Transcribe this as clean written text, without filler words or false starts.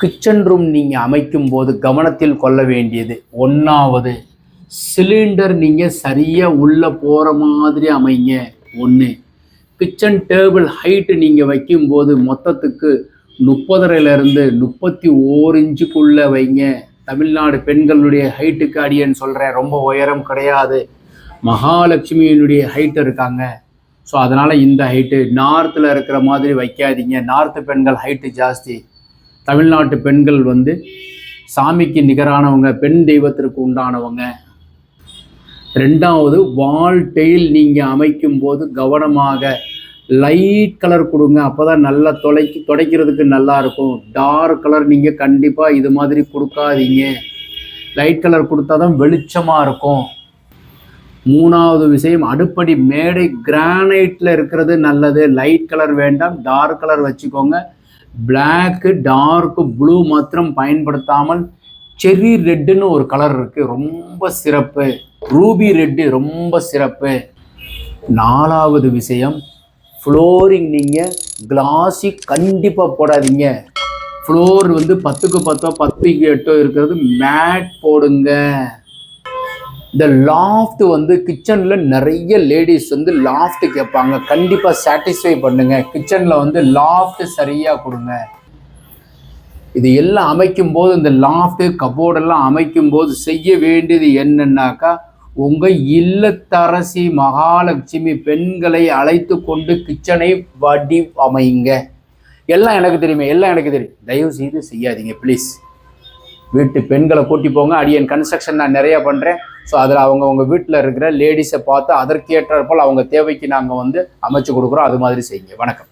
Kitchen room நீங்கள் அமைக்கும் போது கவனத்தில் கொள்ள வேண்டியது, ஒன்றாவது சிலிண்டர் நீங்கள் சரியாக உள்ளே போகிற மாதிரி அமைங்க. ஒன்று, கிச்சன் டேபிள் ஹைட்டு நீங்கள் வைக்கும்போது மொத்தத்துக்கு 30லேருந்து 31 இன்ச்சுக்குள்ளே வைங்க. தமிழ்நாடு பெண்களுடைய ஹைட்டுக்கு அடியேன்னு சொல்கிறேன், ரொம்ப உயரம் கிடையாது. மகாலட்சுமியினுடைய ஹைட்டு இருக்காங்க. ஸோ அதனால் இந்த ஹைட்டு நார்த்தில் இருக்கிற மாதிரி வைக்காதீங்க. நார்த்து பெண்கள் ஹைட்டு ஜாஸ்தி. தமிழ்நாட்டு பெண்கள் சாமிக்கு நிகரானவங்க, பெண் தெய்வத்திற்கு உண்டானவங்க. ரெண்டாவது, வால் டெயில் நீங்கள் அமைக்கும் போது கவனமாக லைட் கலர் கொடுங்க. அப்போ தான் நல்லா துடைக்கிறதுக்கு நல்லாயிருக்கும். டார்க் கலர் நீங்கள் கண்டிப்பாக இது மாதிரி கொடுக்காதீங்க. லைட் கலர் கொடுத்தா தான் வெளிச்சமாக இருக்கும். மூணாவது விஷயம், அடுப்படி மேடை கிரானைட்டில் இருக்கிறது நல்லது. லைட் கலர் வேண்டாம், டார்க் கலர் வச்சுக்கோங்க. பிளாக்கு, டார்க்கு ப்ளூ மாத்திரம் பயன்படுத்தாமல் செர்ரி ரெட்டுன்னு ஒரு கலர் இருக்குது, ரொம்ப சிறப்பு. ரூபி ரெட்டு ரொம்ப சிறப்பு. நாலாவது விஷயம், ஃப்ளோரிங் நீங்கள் கிளாஸி கண்டிப்பாக போடாதீங்க. ஃப்ளோர் 10க்கு 10 10க்கு 8 இருக்கிறது மேட் போடுங்க. இந்த லாஃப்ட் கிச்சனில் நிறைய லேடிஸ் லாஃப்ட் கேட்பாங்க. கண்டிப்பாக சாட்டிஸ்ஃபை பண்ணுங்க. கிச்சனில் லாஃப்ட் சரியாக கொடுங்க. இது எல்லாம் அமைக்கும்போது, இந்த லாஃப்ட்டு கபோர்டெல்லாம் அமைக்கும்போது செய்ய வேண்டியது என்னன்னாக்கா, உங்கள் இல்லத்தரசி மகாலட்சுமி பெண்களை அழைத்து கொண்டு கிச்சனை வடிவமைங்க. எல்லாம் எனக்கு தெரியும். தயவு செய்து செய்யாதீங்க ப்ளீஸ். வீட்டு பெண்களை கூட்டி போங்க. அடியன் கன்ஸ்ட்ரக்ஷன் நான் நிறையா பண்ணுறேன். ஸோ அதில் அவங்க வீட்டில் இருக்கிற லேடிஸை பார்த்து அதற்கேற்றாற்போல் அவங்க தேவைக்கு நாங்கள் அமைச்சு கொடுக்குறோம். அது மாதிரி செய்யுங்க. வணக்கம்.